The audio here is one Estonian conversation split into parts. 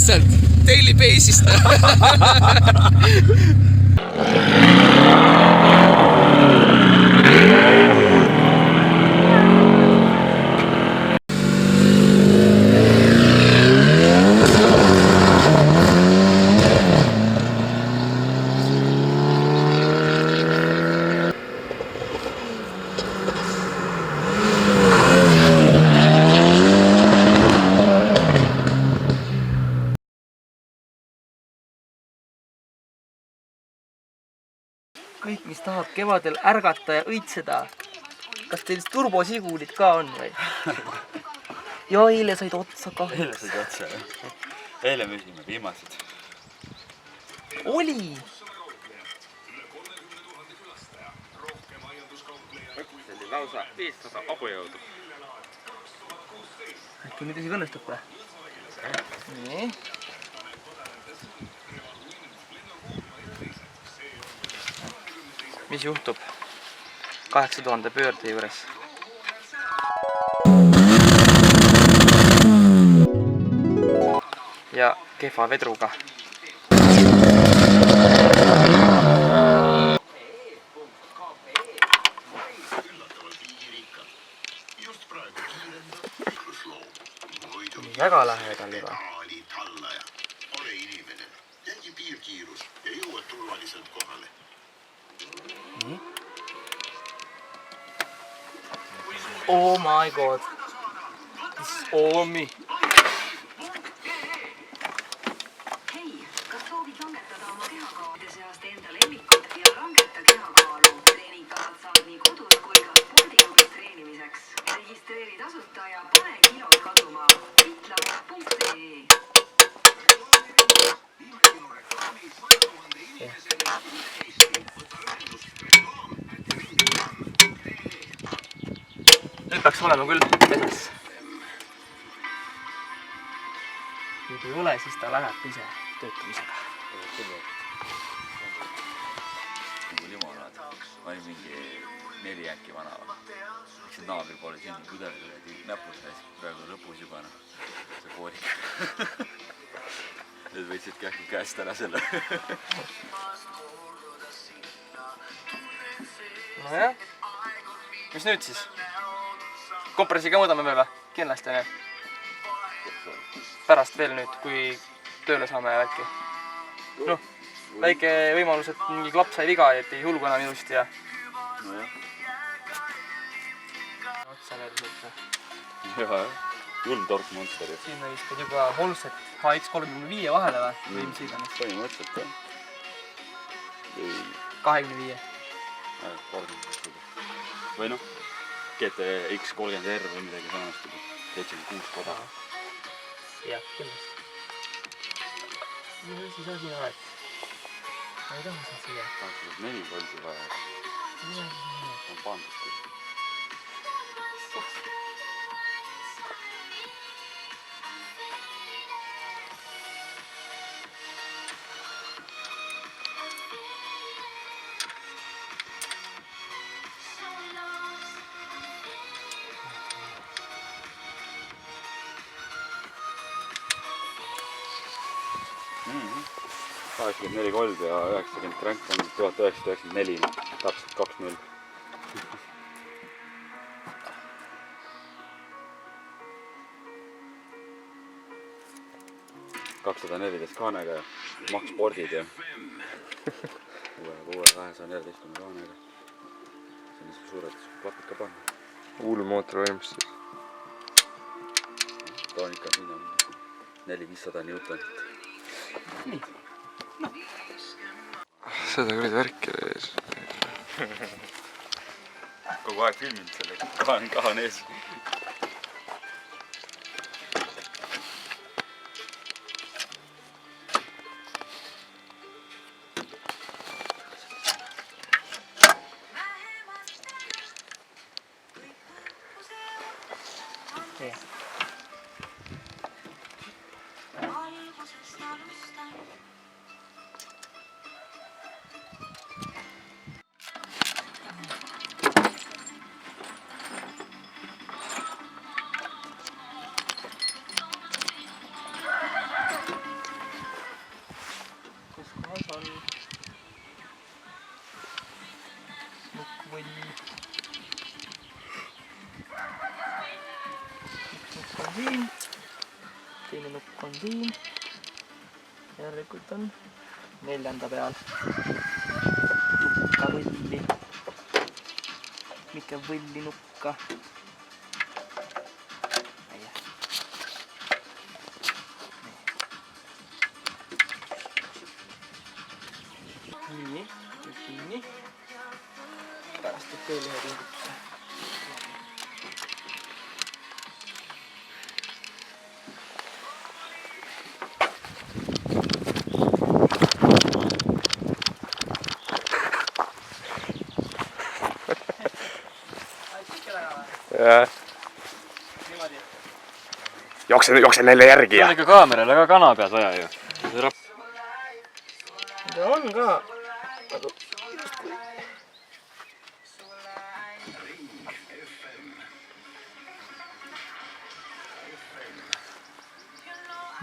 lihtsalt daily base'ist. Kõik, mis tahab kevadel ärgata ja õitseda. Kas teil turbosiguulid ka on või? Ja eile said otsa ka. Eile said otsa, jah. Eile müüsime viimased. Oli! See oli lausa 500 abujõudu. Äkki nüüd isegi õnnestub või? Nii. Mis juhtub 8000 pöörde juures? Ja kehva vedruga. Väga lähedal juba. Nii. Oh my god. This is all me. Hei, kas soovid langetada oma kehakaalide seast enda lemmikut ja langeta kehakaalu? Treeningkavad saad nii kodus kui ka spordiklubis treenimiseks. Registreeri tasuta ja pane kilod kaduma. Fitlav.ee Nüüd peaks olema küll pesas. Kui ei ole, siis ta läheb ise töötamisega. Nagu limonaad. Ma olin mingi 4 äkki vana. Läksin naabri poole siin pudel näpus täis. Praegu lõpus juba see koorik. Need võtsidki äkki käest ära selle. Nojah. Mis nüüd siis? Kompressiga mõõdame veel või? Kindlasti on jah. Pärast veel nüüd, kui tööle saame äkki. Noh, väike võimalus, et mingi klapp sai viga, et ei hulgu enam ilusti ja... Nojah. Otsa veel sõtta. Jah, julm tork monster. Siin on vist juba Holset HX35 vahele või? Põhimõtteliselt jah. 25. Või noh, GTX 30R või midagi samast juba. 76 koda. Jah, kindlasti. Mis asi sa siin oled? Ma ei taha sa siia. 84 volti vaja. On pandud küll. Mm-hmm. 84 kolb ja 90 kränk on 1994, täpselt 2-0. $214 kaanega ja Max Spordid ja uue 214 kaanega. See on suured klapid ka panna. Huulmootor võimstus. Toonika siin on 400-500 newtonit. Nii. No. Seda küll värki ees. Kogu aeg filminud selle, kahan ees. siin. Teine nukk on siin. Järelikult on 4. peal. Nukka võlli. Mikä võlli nukka. Nii, kinni. Pärast teeb veel ühe ringutuse. Jooksen neile järgi on ikka kaamerale ka kana pead vaja ju. Ja on ka.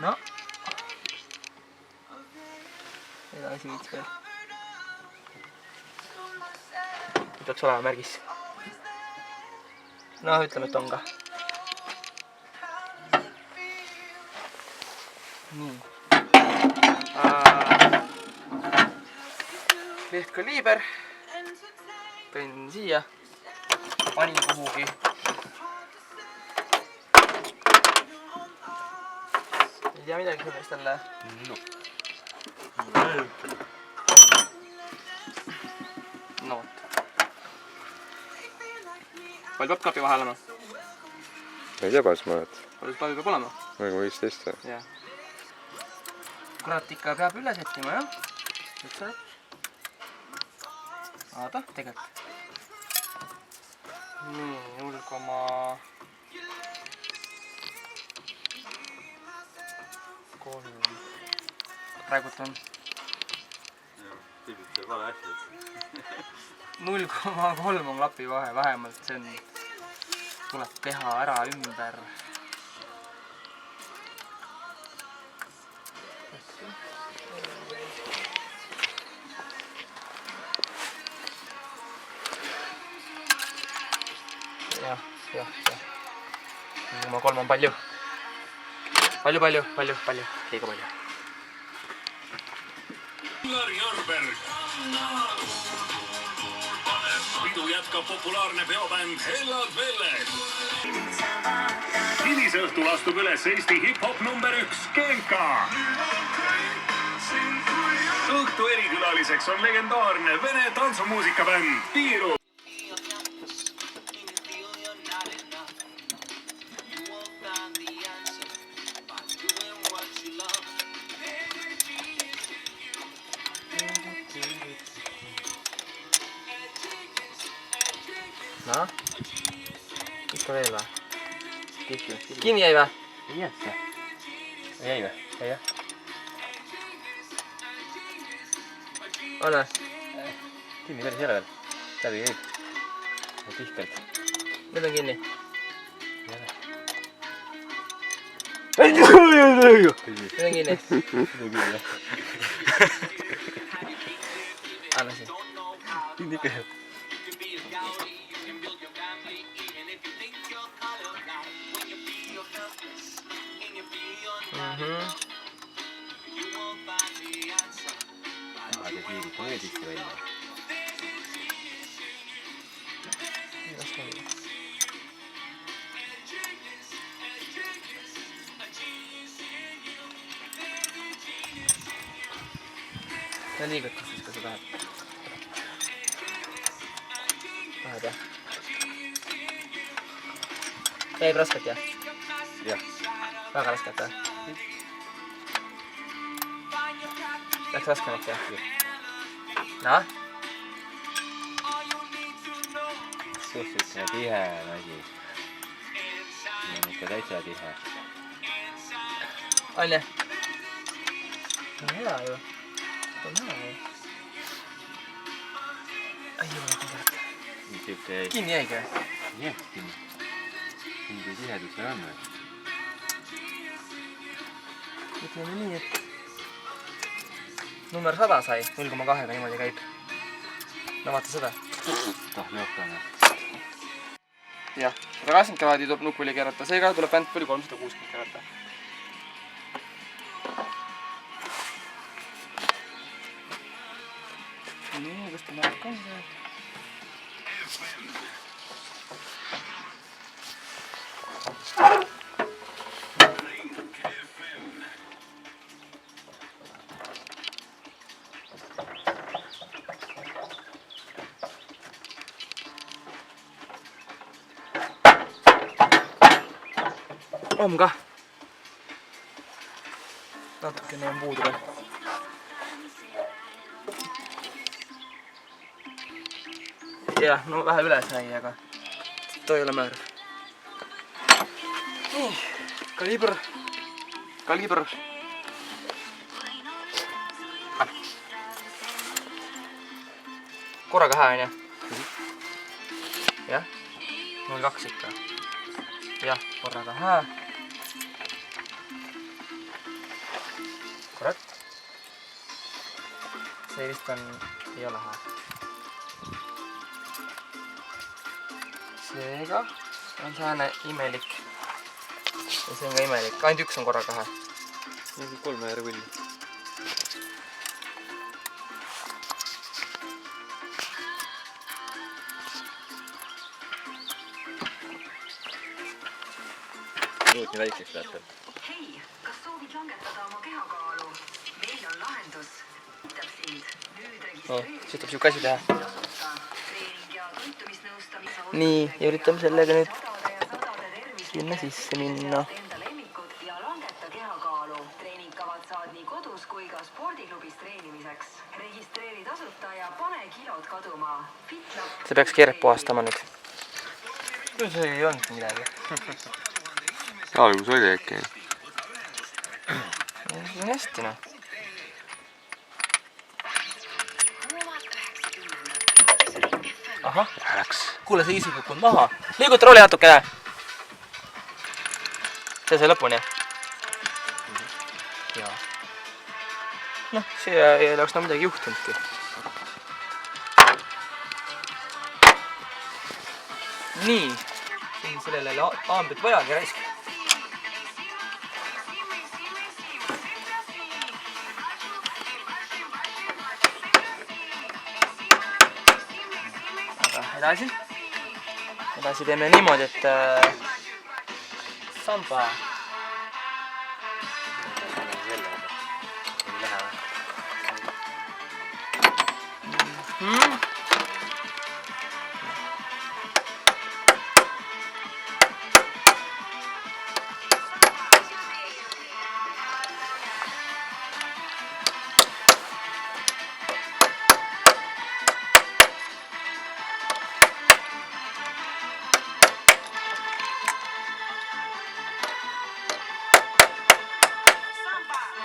No. Edasi viits veel. Peaks olema märgis. No ütleme, et on ka. Nii. Lehtkaliiber. Tõin siia. Panin kuhugi. Ei tea midagi sellest jälle. No vot. Palju peab kapi vahel olema? Ei tea, palju sa oled? Palju peab olema? Nagu 15 või? Jah. Kurat ikka peab üle settima, jah? Üldse. Aada, tegelikult. Nii, 0,3. Praegult on 0,3 on klapi vahe, vähemalt see on, tuleb teha ära ümber. Jah. 0,3 on palju. Palju. Liiga palju. Gunnar Jorberg. Pidu jätkab populaarne peobänd Hellad Velled. Hilisõhtul astub üles Eesti hip-hop number 1 Genka. Õhtu erikülaliseks on legendaarne vene tantsumuusikabänd Piiru. No? Ikka veel või? Kinni jäi või? Ei jää see. Jäi või? Ei jah. On või? Kinni päris ei ole veel. Läbi käib. Tihkelt. Nüüd on kinni. Nüüd on kinni. Anna siin. Kinni ikka jah. See kiirib mõõdikki välja. Ja liiguta siis, kui sa tahad. Tahad jah? Käib rasket jah? Jah. Väga rasket või? Läks raskemaks jah? Noh? Suhteliselt tihe on asi. See on ikka täitsa tihe. On jah? On hea ju. On hea ju. Ai jumal, kurat. Kinni jäigi või? Jah, kinni. Mingi tihedus seal on või? Ütleme nii, et number 100 sai, 0,2-ga niimoodi käib. No vaata seda. Tahleokane. jah, 180 kraadi tuleb nupuli keerata, seega tuleb Handfuli 360 keerata. nii, kus ta märk on see? On ka. Natukene on puudu veel. Jah, no vähe üle sai, aga too ei ole määr. Nii, kaliibr. Korraga hää on jah? Jah, 0,2 ikka. Jah, korraga hää. Korrekt. See vist ei ole hää. Seega on sääne imelik. Ja see on ka imelik. Ainult üks on korraga hää. Mingi 3 järgulli. Nii väikseks läheb. Hei, kas soovid langetada oma kehakaalu? Meil on lahendus. Aitab sind. Nüüd registreerida. Siis tuleb siuke asi teha. Treening ja toitumisnõustamise. Nii, ja üritame sellega nüüd sinna sisse minna. Enda lemmikud ja langeta kehakaalu. Treeningkavad saad nii kodus kui ka spordiklubis treenimiseks. Registreeri tasuta ja pane kilod kaduma. FitLab. See peaks keeret puhastama nüüd. See ei olnud midagi. Algus oli äkki. See on hästi noh. Ahah, Läks. kuule see isi kukkunud maha. Liiguta rooli natukene. See sai lõpuni. Jaa. Noh, see ei oleks no midagi juhtunudki. Nii. Sellele aambit vajagi raisk. Aga edasi teeme niimoodi, et samba.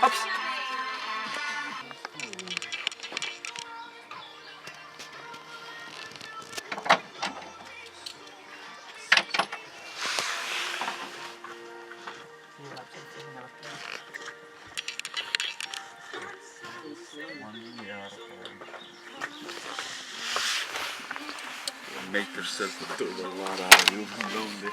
Hops. Make yourself a turbo vara, you lonely.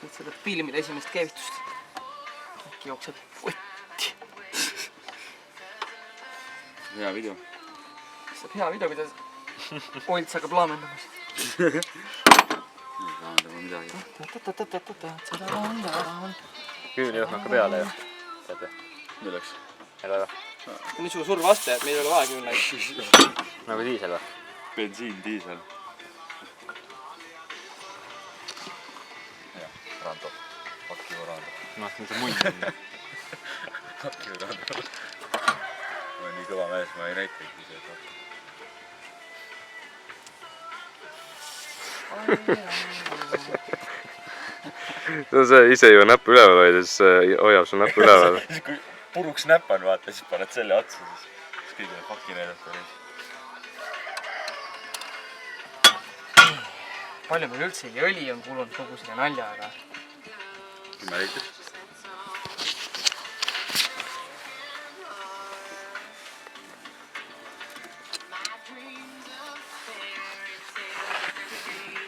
Nüüd seda filmide esimest keevitust. Äkki jookseb võtti. Hea video. Saab hea video, kuidas Olts hakkab laamendamas. Lahendama midagi. 10 juht hakka peale ju. Teate. Milleks? Ei ole. Nüüd sulle surve vastu, et meil ei ole vaja küll. Nagu diisel või? Bensiin, diisel. Jah, Rando. Pakki Rando. Noh, nüüd on munn on. Pakki Rando. Ma olen nii kõva mees, ma ei näitagi ise. No sa ise ju näppu üleval hoida, siis hoiab su näppu üleval. Kui puruks näpan, vaata, siis paned selle otsa, siis kõigile pakki näidata. palju meil üldsegi õli on kulunud kogu selle naljaga. 10 liitrit.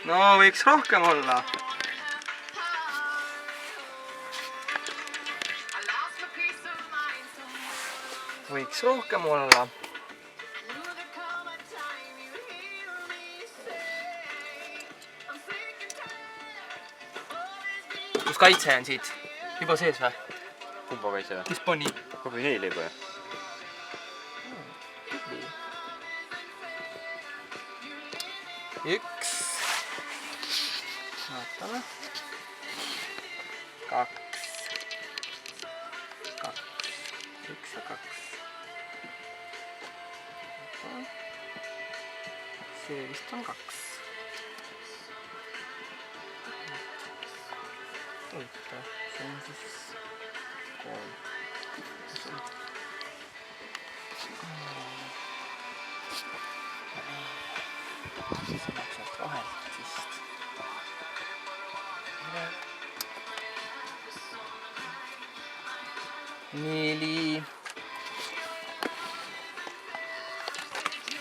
No võiks rohkem olla. Võiks rohkem olla. Kus kaitse on siit? Juba sees või? Kumba kaitse või? Mis pani? Kogu heili juba. Üks. Vaatame. Kaks. Üks ja kaks. See vist on kaks. Oota, see on siis 3. See saab sealt vahelt vist. Neli.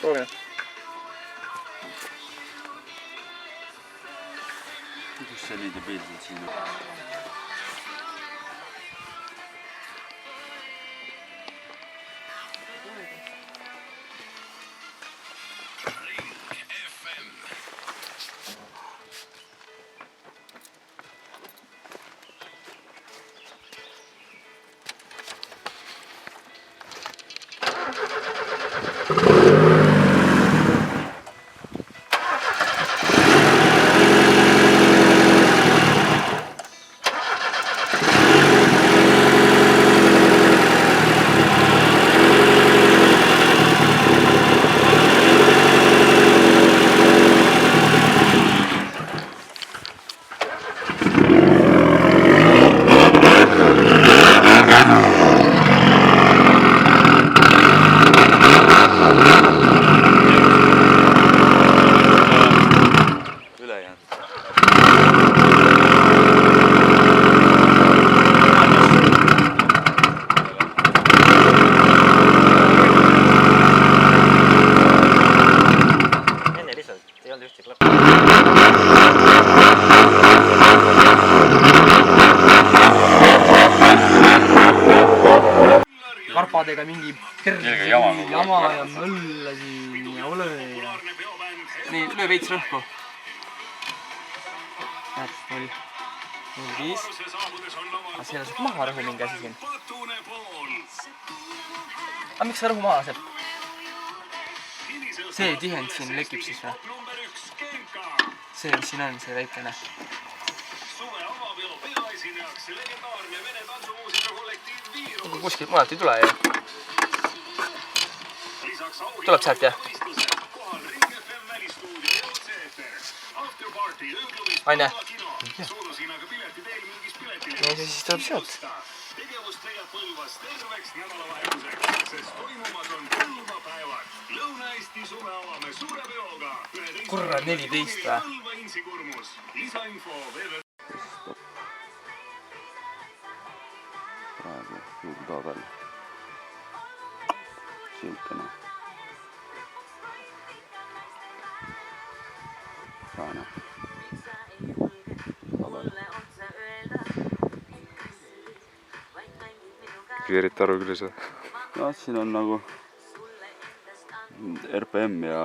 Proovime. Kus see neid pildid siin on? Karpadega mingi jama ja mölla siin ja ole ja... Nii, löö veits rõhku. Näed, 0,5. Aga siin on see maha rõhu mingi asi siin. Aga miks see rõhu maha seeb? See tihend siin lekib siis või? See, mis siin on, see väikene. Aga kuskilt mujalt ei tule ju. Tuleb sealt jah? Aine? No siis tuleb sealt. Kurra 14 või? Praegu juurdabel. Siukene. Saane. Eriti aru küll ei saa. No, siin on nagu RPM ja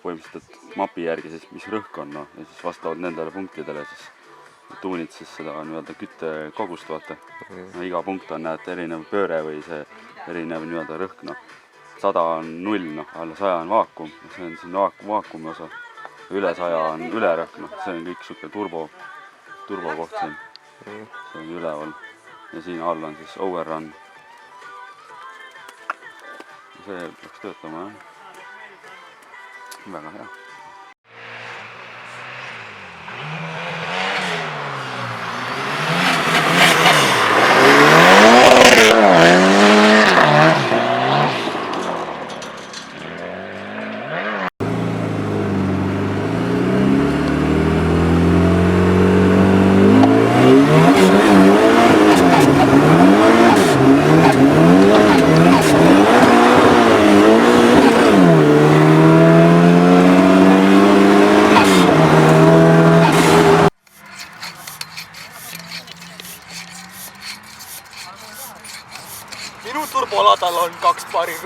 põhimõtteliselt mapi järgi siis, mis rõhk on, no, ja siis vastavalt nendele punktidele siis tuunid siis seda nii-öelda küttekogust, vaata. No, iga punkt on näed erinev pööre või see erinev nii-öelda rõhk, noh. 100 on 0, noh, alla 100 on vaakum, see on siin vaakumi osa. Üle 100 on ülerõhk, noh, see on kõik siuke turbo koht siin. See on üleval. Ja siin all on siis overrun. See peaks töötama, jah. Väga hea.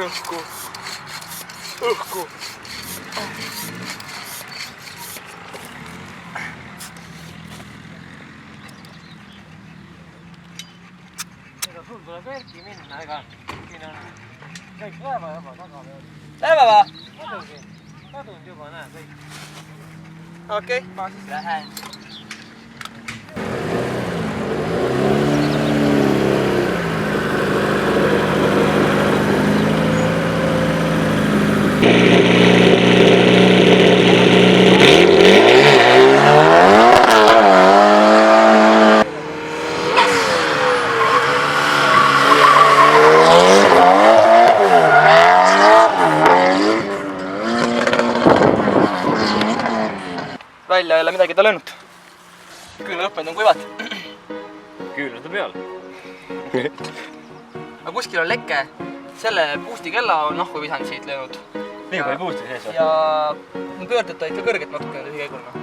õhku. ega sul tuleb veelgi minna, ega siin on kõik päeva juba taga veel. Lähme va? Muidugi, kadunud juba, näe kõik. Okei, ma siis lähen. Välja ei ole midagi ta löönud. Küll õppend on kuivad. Küünlad on peal. Aga kuskil on leke. Selle puusti kella on nahku visanud siit löönud. Nii palju puusti sees või? Ja pöörded ta ikka kõrget natuke ühe käiguna.